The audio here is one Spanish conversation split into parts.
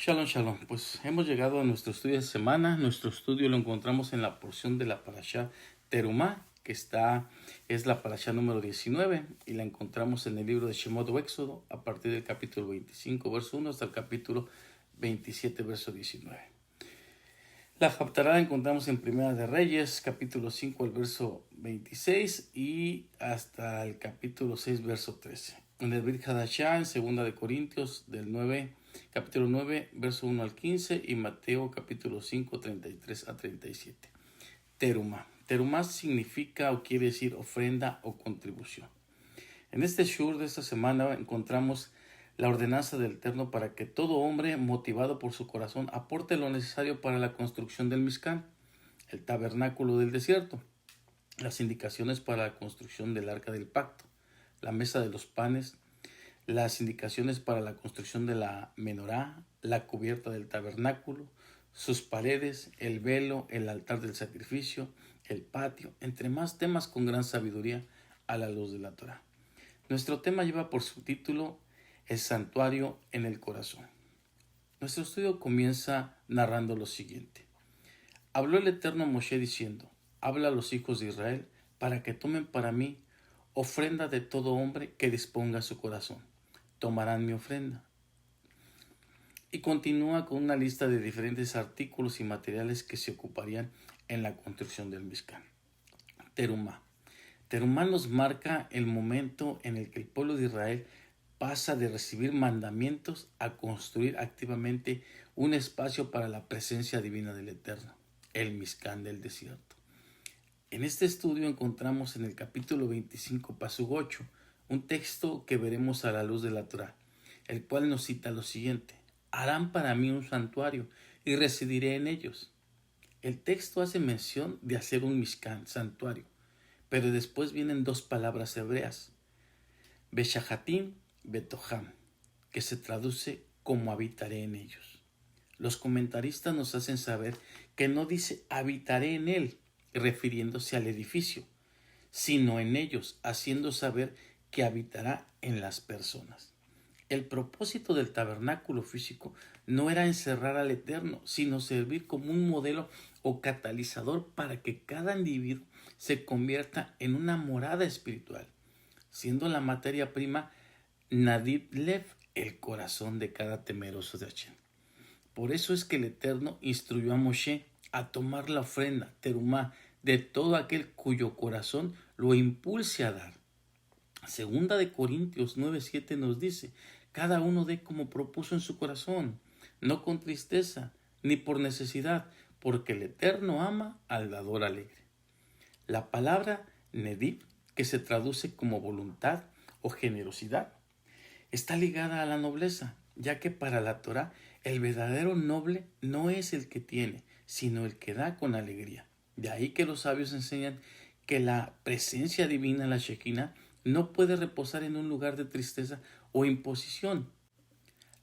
Shalom, shalom. Pues hemos llegado a nuestro estudio de semana. Nuestro estudio lo encontramos en la porción de la parashá Terumá, es la parashá número 19, y la encontramos en el libro de Shemot o Éxodo, a partir del capítulo 25, verso 1, hasta el capítulo 27, verso 19. La Haftará la encontramos en Primera de Reyes, capítulo 5, el verso 26, y hasta el capítulo 6, verso 13. En el Brit Hadashah, en Segunda de Corintios, capítulo 9, verso 1 al 15, y Mateo, capítulo 5, 33 a 37. Terumá. Terumá significa o quiere decir ofrenda o contribución. En este shur de esta semana encontramos la ordenanza del Eterno para que todo hombre, motivado por su corazón, aporte lo necesario para la construcción del Mishkan, el tabernáculo del desierto, las indicaciones para la construcción del arca del pacto, la mesa de los panes, las indicaciones para la construcción de la menorá, la cubierta del tabernáculo, sus paredes, el velo, el altar del sacrificio, el patio, entre más temas con gran sabiduría a la luz de la Torá. Nuestro tema lleva por subtítulo El santuario en el corazón. Nuestro estudio comienza narrando lo siguiente. Habló el Eterno a Moshe diciendo: habla a los hijos de Israel para que tomen para mí ofrenda de todo hombre que disponga su corazón. Tomarán mi ofrenda. Y continúa con una lista de diferentes artículos y materiales que se ocuparían en la construcción del Mishkan. Terumá. Terumá nos marca el momento en el que el pueblo de Israel pasa de recibir mandamientos a construir activamente un espacio para la presencia divina del Eterno, el Mishkan del desierto. En este estudio encontramos en el capítulo 25, pasuk 8, un texto que veremos a la luz de la Torá, el cual nos cita lo siguiente: harán para mí un santuario y residiré en ellos. El texto hace mención de hacer un Mishkan, santuario, pero después vienen dos palabras hebreas, Beshahatim, Betoham, que se traduce como habitaré en ellos. Los comentaristas nos hacen saber que no dice habitaré en él, refiriéndose al edificio, sino en ellos, haciendo saber que habitará en las personas. El propósito del tabernáculo físico no era encerrar al Eterno, sino servir como un modelo o catalizador para que cada individuo se convierta en una morada espiritual, siendo la materia prima Nadiv Lev, el corazón de cada temeroso de Hashem. Por eso es que el Eterno instruyó a Moshe a tomar la ofrenda, terumá, de todo aquel cuyo corazón lo impulse a dar. Segunda de Corintios 9:7 nos dice: cada uno dé como propuso en su corazón, no con tristeza ni por necesidad, porque el Eterno ama al dador alegre. La palabra Nediv, que se traduce como voluntad o generosidad, está ligada a la nobleza, ya que para la Torá el verdadero noble no es el que tiene, sino el que da con alegría. De ahí que los sabios enseñan que la presencia divina en la Shekinah no puede reposar en un lugar de tristeza o imposición.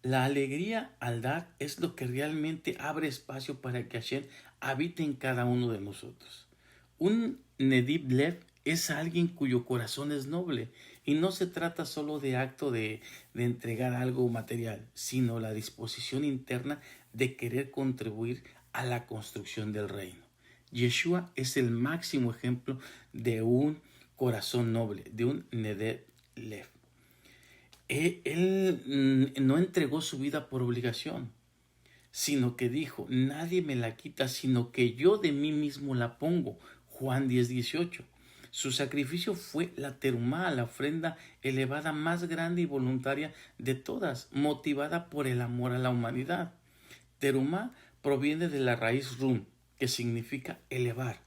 La alegría al dar es lo que realmente abre espacio para que Hashem habite en cada uno de nosotros. Un Nediv Lev es alguien cuyo corazón es noble, y no se trata solo de acto de entregar algo material, sino la disposición interna de querer contribuir a la construcción del reino. Yeshua es el máximo ejemplo de un corazón noble, de un Nediv Lev. Él no entregó su vida por obligación, sino que dijo: nadie me la quita, sino que yo de mí mismo la pongo. Juan 10:18. Su sacrificio fue la terumá, la ofrenda elevada más grande y voluntaria de todas, motivada por el amor a la humanidad. Terumá proviene de la raíz rum, que significa elevar.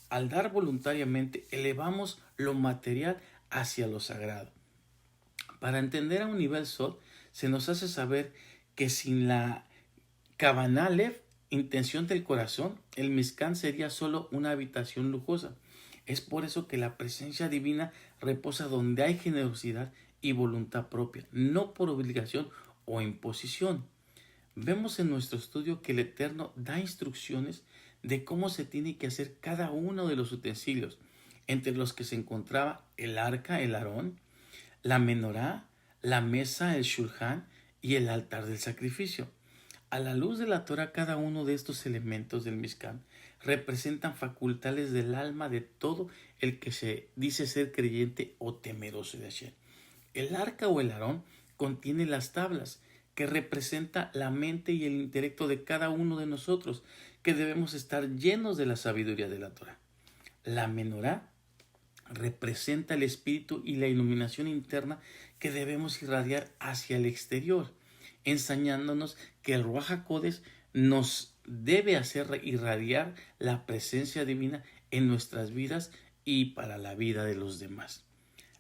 Al dar voluntariamente, elevamos lo material hacia lo sagrado. Para entender a un nivel Sod, se nos hace saber que sin la Kavanah Lev, intención del corazón, el Mishkan sería solo una habitación lujosa. Es por eso que la presencia divina reposa donde hay generosidad y voluntad propia, no por obligación o imposición. Vemos en nuestro estudio que el Eterno da instrucciones de cómo se tiene que hacer cada uno de los utensilios, entre los que se encontraba el arca, el Aarón, la menorá, la mesa, el shulchan y el altar del sacrificio. A la luz de la Torah, cada uno de estos elementos del Mishkan representan facultades del alma de todo el que se dice ser creyente o temeroso de Hashem. El arca o el arón contiene las tablas, que representa la mente y el intelecto de cada uno de nosotros, que debemos estar llenos de la sabiduría de la Torah. La menorá representa el espíritu y la iluminación interna que debemos irradiar hacia el exterior, enseñándonos que el Ruach HaKodesh nos debe hacer irradiar la presencia divina en nuestras vidas y para la vida de los demás.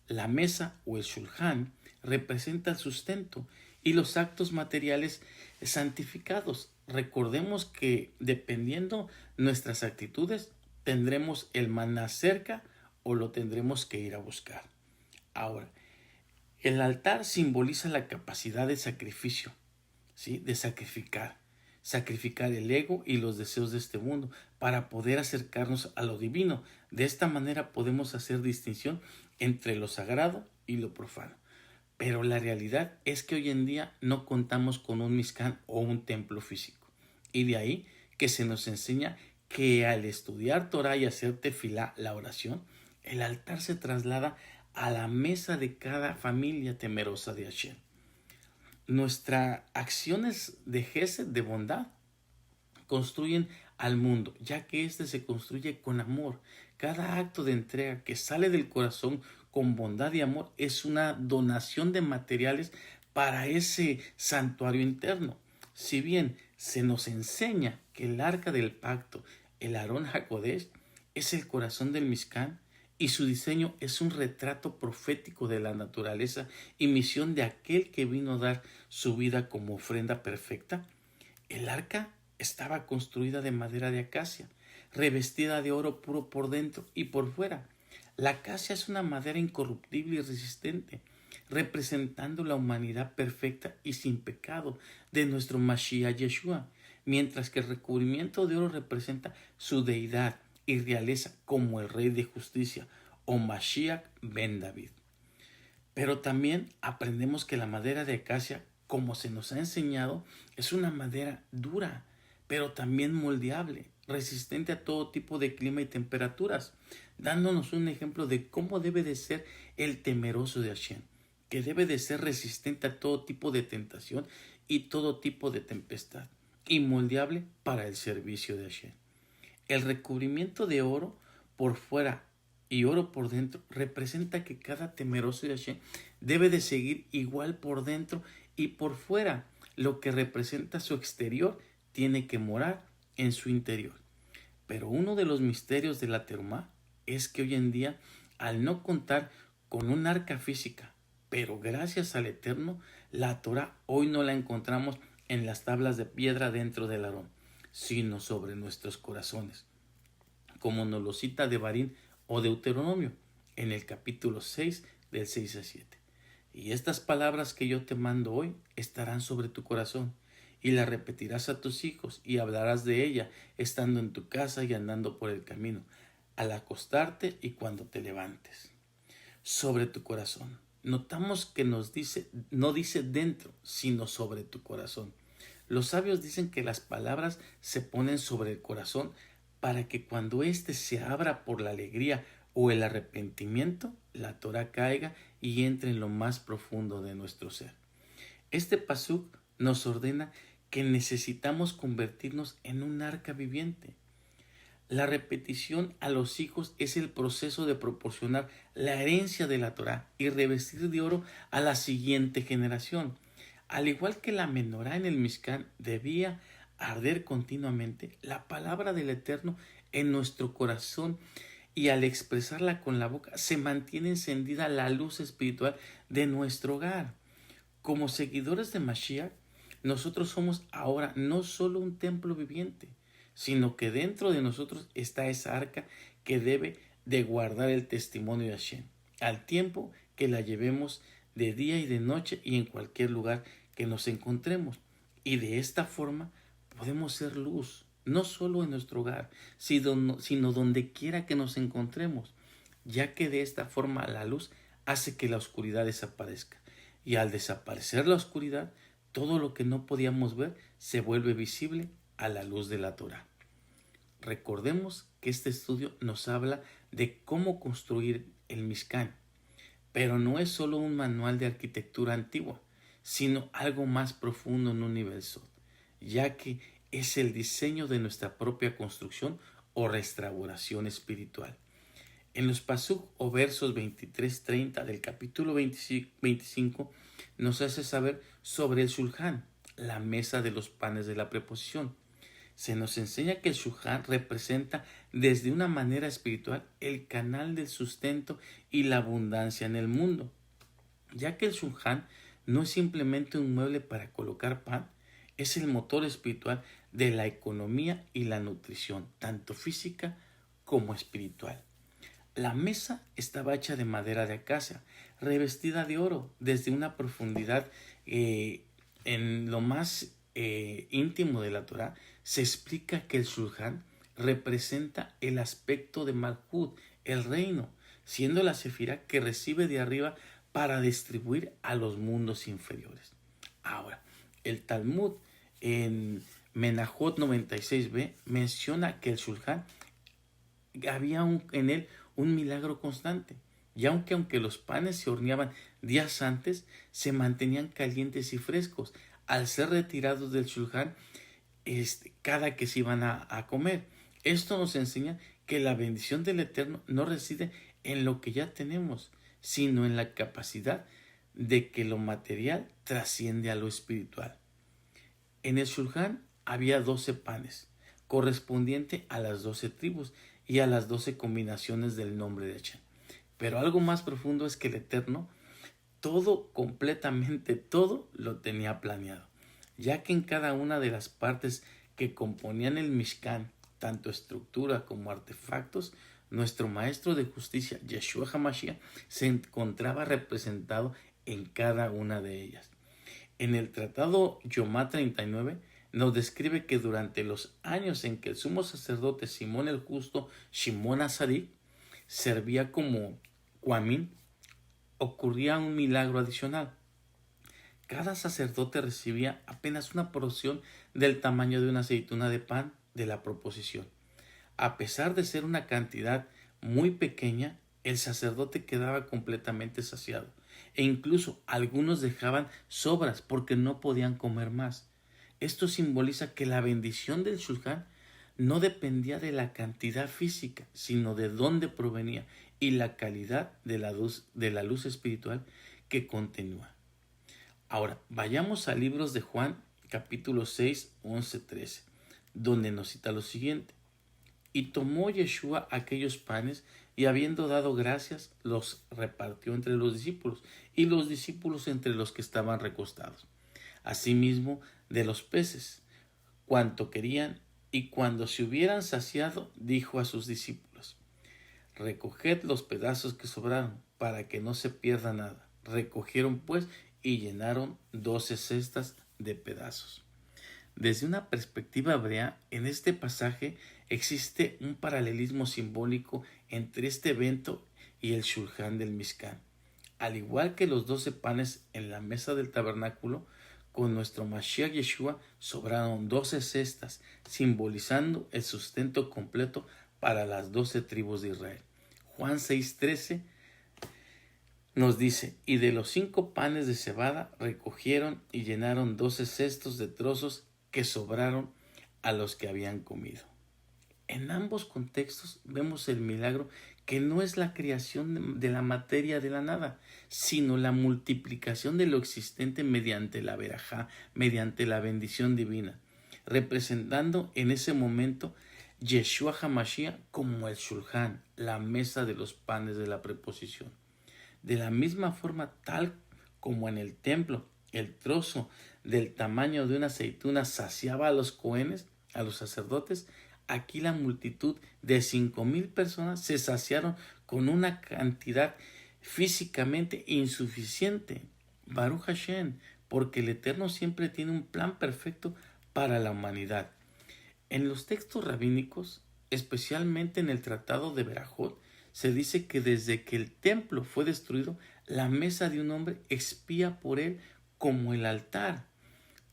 La mesa o el shulchan representa el sustento y los actos materiales santificados. Recordemos que dependiendo nuestras actitudes, tendremos el maná cerca o lo tendremos que ir a buscar. Ahora, el altar simboliza la capacidad de sacrificio, ¿sí? De sacrificar el ego y los deseos de este mundo para poder acercarnos a lo divino. De esta manera podemos hacer distinción entre lo sagrado y lo profano. Pero la realidad es que hoy en día no contamos con un Mishkan o un templo físico. Y de ahí que se nos enseña que al estudiar Torah y hacer tefilá, la oración, el altar se traslada a la mesa de cada familia temerosa de Hashem. Nuestras acciones de gesed, de bondad, construyen al mundo, ya que éste se construye con amor. Cada acto de entrega que sale del corazón con bondad y amor es una donación de materiales para ese santuario interno. Si bien se nos enseña que el arca del pacto, el Arón HaKodesh, es el corazón del Mishkan, y su diseño es un retrato profético de la naturaleza y misión de aquel que vino a dar su vida como ofrenda perfecta, el arca estaba construida de madera de acacia, revestida de oro puro por dentro y por fuera. La acacia es una madera incorruptible y resistente, representando la humanidad perfecta y sin pecado de nuestro Mashiach Yeshua, mientras que el recubrimiento de oro representa su deidad y realeza como el Rey de Justicia o Mashiach ben David. Pero también aprendemos que la madera de acacia, como se nos ha enseñado, es una madera dura, pero también moldeable, resistente a todo tipo de clima y temperaturas, dándonos un ejemplo de cómo debe de ser el temeroso de Hashem, que debe de ser resistente a todo tipo de tentación y todo tipo de tempestad, y moldeable para el servicio de Hashem. El recubrimiento de oro por fuera y oro por dentro representa que cada temeroso de Hashem debe de seguir igual por dentro y por fuera. Lo que representa su exterior tiene que morar en su interior. Pero uno de los misterios de la Terumá es que hoy en día, al no contar con un arca física, pero gracias al Eterno, la Torah hoy no la encontramos en las tablas de piedra dentro del Arón, sino sobre nuestros corazones, como nos lo cita Devarim o Deuteronomio en el capítulo 6 del 6 a 7. Y estas palabras que yo te mando hoy estarán sobre tu corazón, y las repetirás a tus hijos, y hablarás de ella estando en tu casa y andando por el camino, al acostarte y cuando te levantes. Sobre tu corazón. Notamos que no dice dentro, sino sobre tu corazón. Los sabios dicen que las palabras se ponen sobre el corazón para que cuando éste se abra por la alegría o el arrepentimiento, la Torah caiga y entre en lo más profundo de nuestro ser. Este pasuk nos ordena que necesitamos convertirnos en un arca viviente. La repetición a los hijos es el proceso de proporcionar la herencia de la Torah y revestir de oro a la siguiente generación. Al igual que la menorá en el Mishkan debía arder continuamente, la palabra del Eterno en nuestro corazón, y al expresarla con la boca se mantiene encendida la luz espiritual de nuestro hogar. Como seguidores de Mashiach, nosotros somos ahora no solo un templo viviente, sino que dentro de nosotros está esa arca que debe de guardar el testimonio de Hashem, al tiempo que la llevemos de día y de noche y en cualquier lugar que nos encontremos. Y de esta forma podemos ser luz, no solo en nuestro hogar, sino donde quiera que nos encontremos, ya que de esta forma la luz hace que la oscuridad desaparezca. Y al desaparecer la oscuridad, Todo lo que no podíamos ver se vuelve visible a la luz de la Torá. Recordemos que este estudio nos habla de cómo construir el Mishkan, pero no es solo un manual de arquitectura antigua, sino algo más profundo en un nivel sod, ya que es el diseño de nuestra propia construcción o restauración espiritual. En los pasuk o versos 23-30 del capítulo 25 nos hace saber sobre el shulchan, la mesa de los panes de la preposición. Se nos enseña que el shulchan representa desde una manera espiritual el canal del sustento y la abundancia en el mundo, ya que el shulchan no es simplemente un mueble para colocar pan, es el motor espiritual de la economía y la nutrición, tanto física como espiritual. La mesa estaba hecha de madera de acacia, revestida de oro, desde una profundidad en lo más íntimo de la Torá. Se explica que el shulchan representa el aspecto de Malhut, el reino, siendo la sefirá que recibe de arriba para distribuir a los mundos inferiores. Ahora, el Talmud en Menachot 96b menciona que el shulchan había en él un milagro constante, y aunque los panes se horneaban días antes, se mantenían calientes y frescos al ser retirados del shulchan cada que se iban a comer. Esto nos enseña que la bendición del Eterno no reside en lo que ya tenemos, sino en la capacidad de que lo material trasciende a lo espiritual. En el shulchan había 12 panes, correspondiente a las 12 tribus y a las 12 combinaciones del nombre de Hashem. Pero algo más profundo es que el Eterno, completamente todo, lo tenía planeado, ya que en cada una de las partes que componían el Mishkan, tanto estructura como artefactos, nuestro Maestro de Justicia, Yeshua HaMashiach, se encontraba representado en cada una de ellas. En el Tratado Yomá 39 nos describe que durante los años en que el sumo sacerdote Simón el Justo, Shimon Azarik, servía como Cuamín, ocurría un milagro adicional. Cada sacerdote recibía apenas una porción del tamaño de una aceituna de pan de la proposición. A pesar de ser una cantidad muy pequeña, el sacerdote quedaba completamente saciado, e incluso algunos dejaban sobras porque no podían comer más. Esto simboliza que la bendición del shulchan no dependía de la cantidad física, sino de dónde provenía y la calidad de la luz espiritual que contenía. Ahora, vayamos a libros de Juan, capítulo 6, 11, 13, donde nos cita lo siguiente. Y tomó Yeshua aquellos panes, y habiendo dado gracias, los repartió entre los discípulos, y los discípulos entre los que estaban recostados. Asimismo, de los peces, cuanto querían, y cuando se hubieran saciado, dijo a sus discípulos: recoged los pedazos que sobraron, para que no se pierda nada. Recogieron pues y llenaron 12 cestas de pedazos. Desde una perspectiva hebrea, en este pasaje existe un paralelismo simbólico entre este evento y el shulchan del Mishkan. Al igual que los 12 panes en la mesa del tabernáculo, con nuestro Mashiach Yeshua sobraron 12 cestas, simbolizando el sustento completo para las 12 tribus de Israel. Juan 6:13 nos dice: y de los 5 panes de cebada recogieron y llenaron 12 cestos de trozos que sobraron a los que habían comido. En ambos contextos vemos el milagro que no es la creación de la materia de la nada, sino la multiplicación de lo existente mediante la verajá, mediante la bendición divina, representando en ese momento Yeshua HaMashiach como el shulchan, la mesa de los panes de la preposición. De la misma forma, tal como en el templo, el trozo del tamaño de una aceituna saciaba a los cohenes, a los sacerdotes, aquí la multitud de 5,000 personas se saciaron con una cantidad físicamente insuficiente. Baruch Hashem, porque el Eterno siempre tiene un plan perfecto para la humanidad. En los textos rabínicos, especialmente en el Tratado de Berajot, se dice que desde que el templo fue destruido, la mesa de un hombre expía por él como el altar.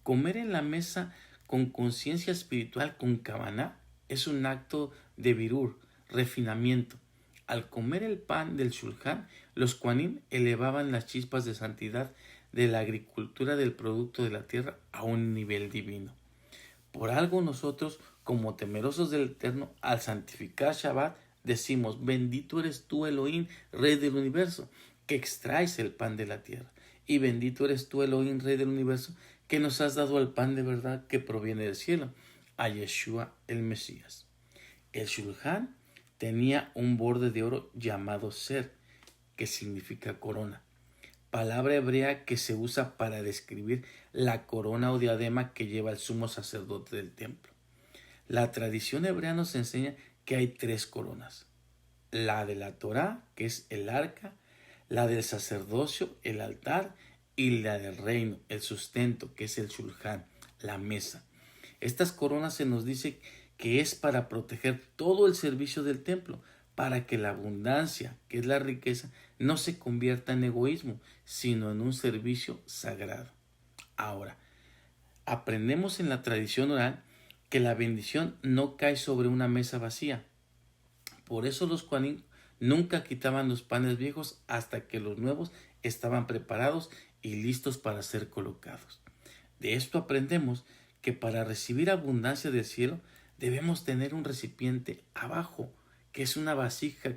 Comer en la mesa con conciencia espiritual, con kavaná, es un acto de virur, refinamiento. Al comer el pan del shulchan, los Kohanim elevaban las chispas de santidad de la agricultura del producto de la tierra a un nivel divino. Por algo nosotros, como temerosos del Eterno, al santificar Shabbat, decimos: bendito eres tú, Elohim, Rey del universo, que extraes el pan de la tierra. Y bendito eres tú, Elohim, Rey del universo, que nos has dado el pan de verdad que proviene del cielo, a Yeshua el Mesías. El Shulchan tenía un borde de oro llamado ser, que significa corona, palabra hebrea que se usa para describir la corona o diadema que lleva el sumo sacerdote del templo. La tradición hebrea nos enseña que hay 3 coronas: la de la Torá, que es el arca; la del sacerdocio, el altar; y la del reino, el sustento, que es el shulchan, la mesa. Estas coronas se nos dice que es para proteger todo el servicio del templo, para que la abundancia, que es la riqueza, no se convierta en egoísmo, sino en un servicio sagrado. Ahora, aprendemos en la tradición oral que la bendición no cae sobre una mesa vacía. Por eso los Kohanim nunca quitaban los panes viejos hasta que los nuevos estaban preparados y listos para ser colocados. De esto aprendemos que para recibir abundancia del cielo debemos tener un recipiente abajo, que es una vasija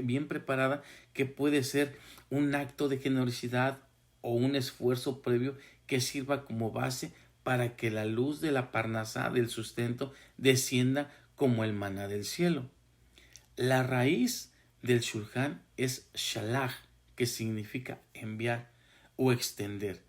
bien preparada, que puede ser un acto de generosidad o un esfuerzo previo que sirva como base para que la luz de la parnasá, del sustento, descienda como el maná del cielo. La raíz del shulchan es shalach, que significa enviar o extender.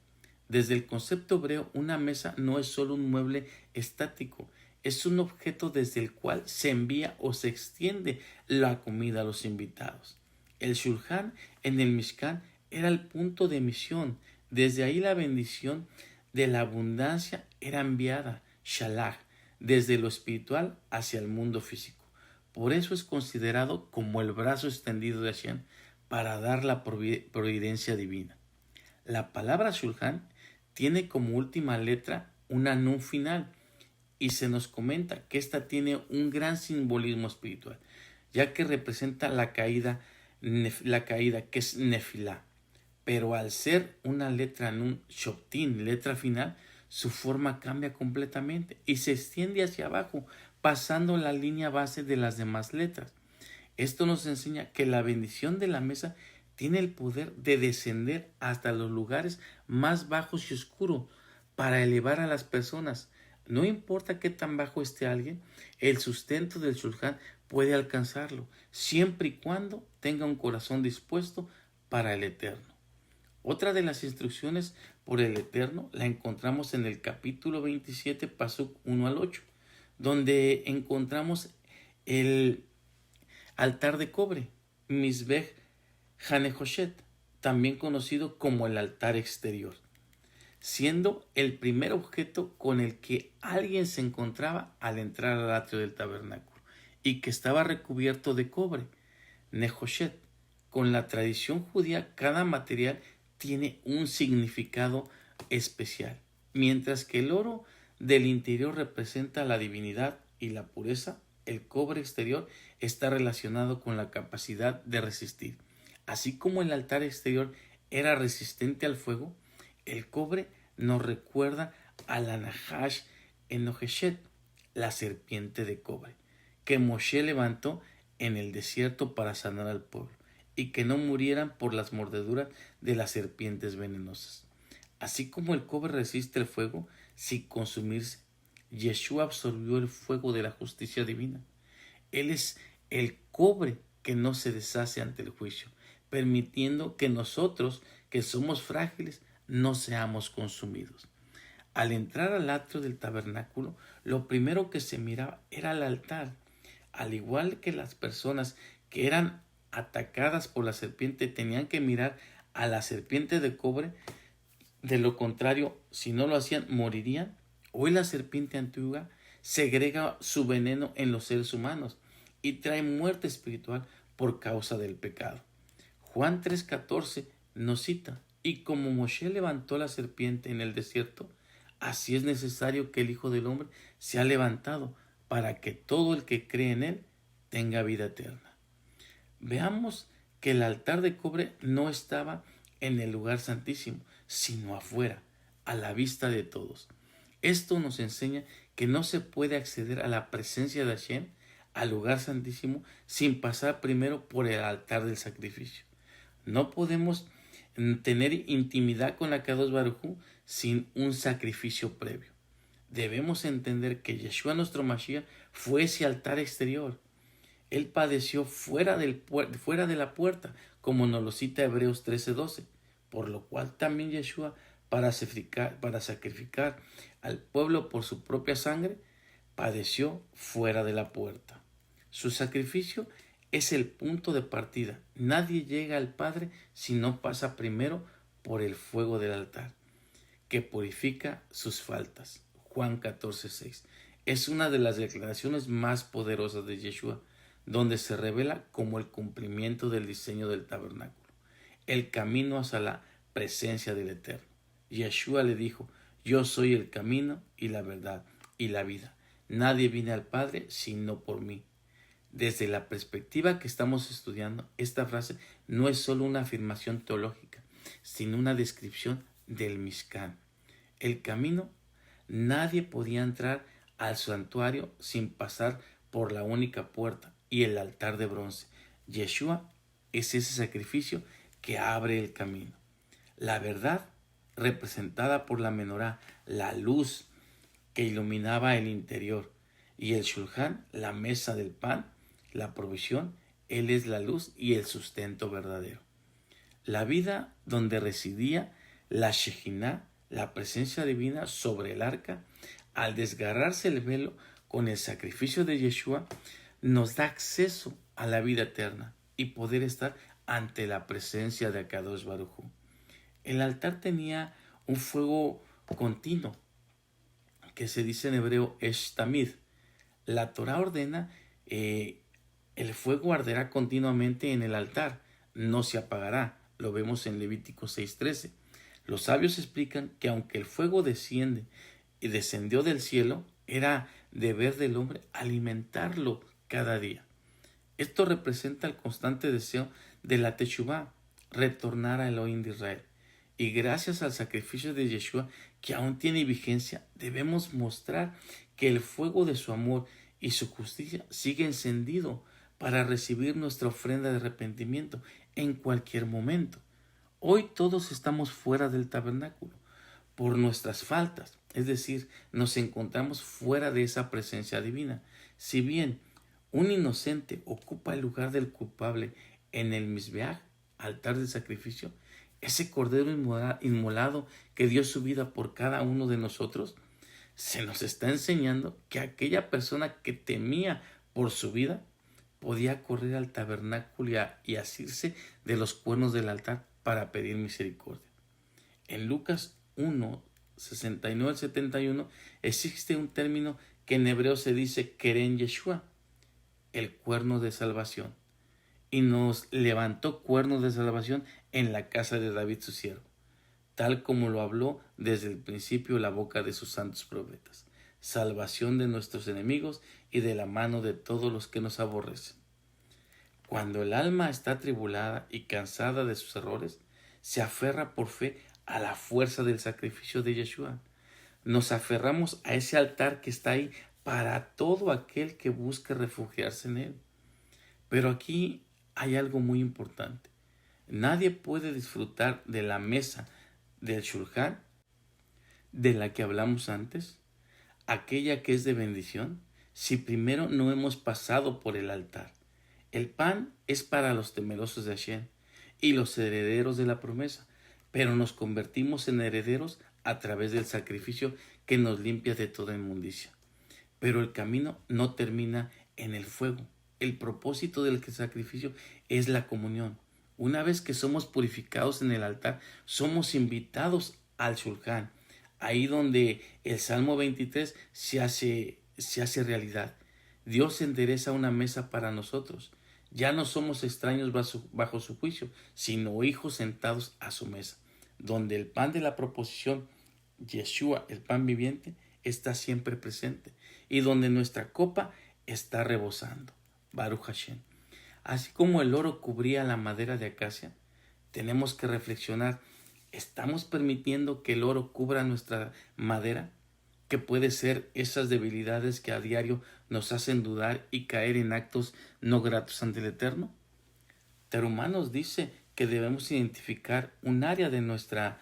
Desde el concepto hebreo, una mesa no es solo un mueble estático, es un objeto desde el cual se envía o se extiende la comida a los invitados. El shulchan en el Mishkan era el punto de emisión. Desde ahí la bendición de la abundancia era enviada, shalach, desde lo espiritual hacia el mundo físico. Por eso es considerado como el brazo extendido de Hashem para dar la providencia divina. La palabra shulchan tiene como última letra una nun final, y se nos comenta que esta tiene un gran simbolismo espiritual, ya que representa la caída que es nefilá. Pero al ser una letra nun shoptin, letra final, su forma cambia completamente y se extiende hacia abajo, pasando la línea base de las demás letras. Esto nos enseña que la bendición de la mesa tiene el poder de descender hasta los lugares más bajos y oscuros para elevar a las personas. No importa qué tan bajo esté alguien, el sustento del shulchan puede alcanzarlo, siempre y cuando tenga un corazón dispuesto para el Eterno. Otra de las instrucciones por el Eterno la encontramos en el capítulo 27, pasuk 1 al 8, donde encontramos el altar de cobre, Mizbech Hanehoshet, también conocido como el altar exterior, siendo el primer objeto con el que alguien se encontraba al entrar al atrio del tabernáculo, y que estaba recubierto de cobre, Nehoshet. Con la tradición judía, cada material tiene un significado especial, mientras que el oro del interior representa la divinidad y la pureza. El cobre exterior está relacionado con la capacidad de resistir. Así como el altar exterior era resistente al fuego, el cobre nos recuerda a la Nahash Enojeshet, la serpiente de cobre, que Moshe levantó en el desierto para sanar al pueblo, y que no murieran por las mordeduras de las serpientes venenosas. Así como el cobre resiste el fuego sin consumirse, Yeshua absorbió el fuego de la justicia divina. Él es el cobre que no se deshace ante el juicio, permitiendo que nosotros, que somos frágiles, no seamos consumidos. Al entrar al atrio del tabernáculo, lo primero que se miraba era el altar. Al igual que las personas que eran atacadas por la serpiente tenían que mirar a la serpiente de cobre, de lo contrario, si no lo hacían, morirían. Hoy la serpiente antigua segrega su veneno en los seres humanos y trae muerte espiritual por causa del pecado. Juan 3:14 nos cita: y como Moshe levantó la serpiente en el desierto, así es necesario que el Hijo del Hombre sea levantado para que todo el que cree en él tenga vida eterna. Veamos que el altar de cobre no estaba en el lugar santísimo, sino afuera, a la vista de todos. Esto nos enseña que no se puede acceder a la presencia de Hashem, al lugar santísimo, sin pasar primero por el altar del sacrificio. No podemos tener intimidad con la Kadosh Baruj Hu sin un sacrificio previo. Debemos entender que Yeshua nuestro Mashiach fue ese altar exterior. Él padeció fuera de la puerta, como nos lo cita Hebreos 13:12, por lo cual también Yeshua, para sacrificar al pueblo por su propia sangre, padeció fuera de la puerta. Su sacrificio es el punto de partida. Nadie llega al Padre si no pasa primero por el fuego del altar, que purifica sus faltas. Juan 14:6. Es una de las declaraciones más poderosas de Yeshua, donde se revela como el cumplimiento del diseño del tabernáculo, el camino hacia la presencia del Eterno. Yeshua le dijo: yo soy el camino y la verdad y la vida. Nadie viene al Padre sino por mí. Desde la perspectiva que estamos estudiando, esta frase no es solo una afirmación teológica, sino una descripción del Mishkan, el camino. Nadie podía entrar al santuario sin pasar por la única puerta y el altar de bronce. Yeshua es ese sacrificio que abre el camino. La verdad, representada por la menorá, la luz que iluminaba el interior, y el shulchan, la mesa del pan, la provisión. Él es la luz y el sustento verdadero. La vida donde residía la Shejinah, la presencia divina sobre el arca, al desgarrarse el velo con el sacrificio de Yeshua, nos da acceso a la vida eterna y poder estar ante la presencia de Akadosh Baruj Hu. El altar tenía un fuego continuo, que se dice en hebreo Esh Tamid. La Torah ordena el fuego arderá continuamente en el altar, no se apagará. Lo vemos en Levítico 6:13. Los sabios explican que aunque el fuego descendió del cielo, era deber del hombre alimentarlo cada día. Esto representa el constante deseo de la Teshuvá, retornar a Elohim de Israel. Y gracias al sacrificio de Yeshua, que aún tiene vigencia, debemos mostrar que el fuego de su amor y su justicia sigue encendido para recibir nuestra ofrenda de arrepentimiento en cualquier momento. Hoy todos estamos fuera del tabernáculo por nuestras faltas, es decir, nos encontramos fuera de esa presencia divina. Si bien un inocente ocupa el lugar del culpable en el Mizbeach, altar de sacrificio, ese cordero inmolado que dio su vida por cada uno de nosotros, se nos está enseñando que aquella persona que temía por su vida podía correr al tabernáculo y asirse de los cuernos del altar para pedir misericordia. En Lucas 1, 69 al 71 existe un término que en hebreo se dice Keren Yeshua, el cuerno de salvación, y nos levantó cuernos de salvación en la casa de David su siervo, tal como lo habló desde el principio la boca de sus santos profetas, salvación de nuestros enemigos y de la mano de todos los que nos aborrecen. Cuando el alma está atribulada y cansada de sus errores, se aferra por fe a la fuerza del sacrificio de Yeshua. Nos aferramos a ese altar que está ahí para todo aquel que busque refugiarse en él. Pero aquí hay algo muy importante. Nadie puede disfrutar de la mesa del shulchan, de la que hablamos antes, aquella que es de bendición, si primero no hemos pasado por el altar. El pan es para los temerosos de Hashem y los herederos de la promesa, pero nos convertimos en herederos a través del sacrificio que nos limpia de toda inmundicia. Pero el camino no termina en el fuego. El propósito del sacrificio es la comunión. Una vez que somos purificados en el altar, somos invitados al shulchan, ahí donde el Salmo 23 se hace realidad. Dios endereza una mesa para nosotros. Ya no somos extraños bajo su juicio, sino hijos sentados a su mesa, donde el pan de la proposición Yeshua, el pan viviente, está siempre presente y donde nuestra copa está rebosando. Baruch Hashem. Así como el oro cubría la madera de acacia, tenemos que reflexionar, ¿estamos permitiendo que el oro cubra nuestra madera? Que puede ser esas debilidades que a diario nos hacen dudar y caer en actos no gratos ante el Eterno. Terumá nos dice que debemos identificar un área de nuestra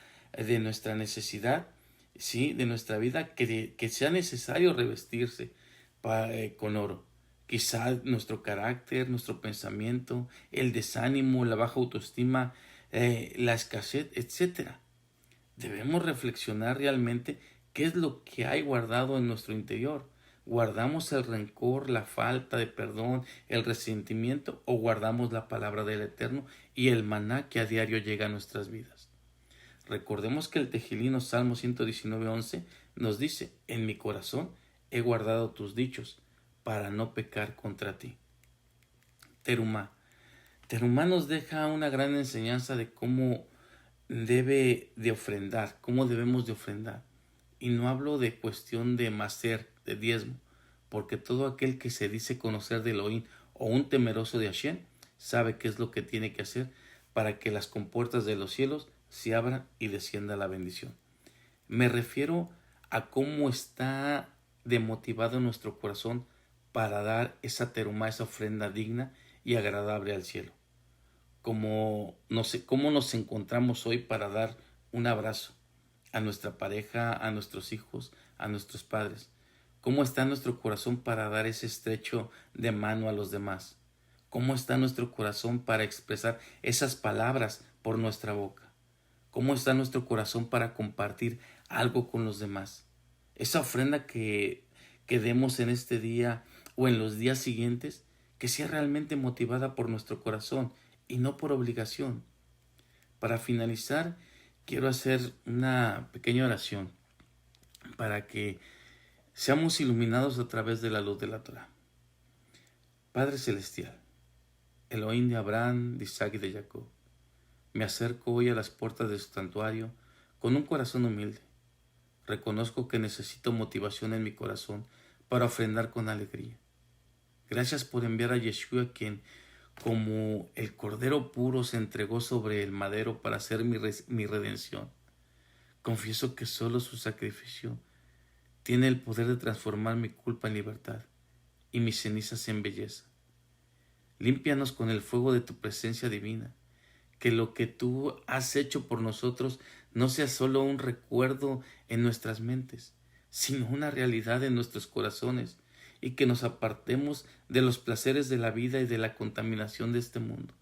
necesidad, ¿sí? De nuestra vida, que sea necesario revestirse con oro. Quizá nuestro carácter, nuestro pensamiento, el desánimo, la baja autoestima, la escasez, etc. Debemos reflexionar realmente qué es lo que hay guardado en nuestro interior. ¿Guardamos el rencor, la falta de perdón, el resentimiento o guardamos la palabra del Eterno y el maná que a diario llega a nuestras vidas? Recordemos que el Tejilino Salmo 119:11 nos dice, en mi corazón he guardado tus dichos para no pecar contra ti. Terumá. Terumá nos deja una gran enseñanza de cómo debe de ofrendar, cómo debemos de ofrendar. Y no hablo de cuestión de macer, de diezmo, porque todo aquel que se dice conocer de Elohim o un temeroso de Hashem, sabe qué es lo que tiene que hacer para que las compuertas de los cielos se abran y descienda la bendición. Me refiero a cómo está demotivado nuestro corazón para dar esa terumá, esa ofrenda digna y agradable al cielo. Cómo nos encontramos hoy para dar un abrazo a nuestra pareja, a nuestros hijos, a nuestros padres. ¿Cómo está nuestro corazón para dar ese estrecho de mano a los demás? ¿Cómo está nuestro corazón para expresar esas palabras por nuestra boca? ¿Cómo está nuestro corazón para compartir algo con los demás? Esa ofrenda que demos en este día o en los días siguientes, que sea realmente motivada por nuestro corazón y no por obligación. Para finalizar, quiero hacer una pequeña oración para que seamos iluminados a través de la luz de la Torah. Padre Celestial, Elohim de Abraham, de Isaac y de Jacob, me acerco hoy a las puertas de su santuario con un corazón humilde. Reconozco que necesito motivación en mi corazón para ofrendar con alegría. Gracias por enviar a Yeshua, quien como el cordero puro se entregó sobre el madero para hacer mi redención. Confieso que solo su sacrificio tiene el poder de transformar mi culpa en libertad y mis cenizas en belleza. Límpianos con el fuego de tu presencia divina, que lo que tú has hecho por nosotros no sea solo un recuerdo en nuestras mentes, sino una realidad en nuestros corazones, y que nos apartemos de los placeres de la vida y de la contaminación de este mundo.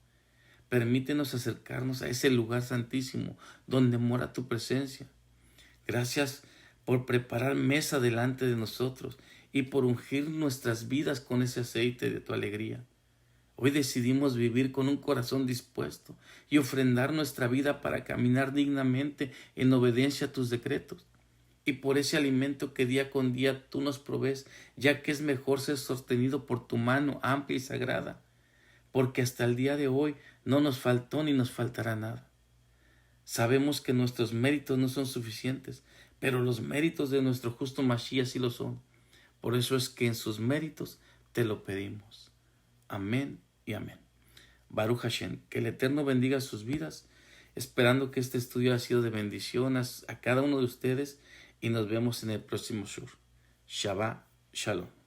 Permítenos acercarnos a ese lugar santísimo donde mora tu presencia. Gracias por preparar mesa delante de nosotros y por ungir nuestras vidas con ese aceite de tu alegría. Hoy decidimos vivir con un corazón dispuesto y ofrendar nuestra vida para caminar dignamente en obediencia a tus decretos. Y por ese alimento que día con día tú nos provees, ya que es mejor ser sostenido por tu mano amplia y sagrada, porque hasta el día de hoy no nos faltó ni nos faltará nada. Sabemos que nuestros méritos no son suficientes, pero los méritos de nuestro justo Mashiach sí lo son. Por eso es que en sus méritos te lo pedimos. Amén y amén. Baruch Hashem, que el Eterno bendiga sus vidas, esperando que este estudio haya sido de bendición a cada uno de ustedes, y nos vemos en el próximo shur. Shabbat Shalom.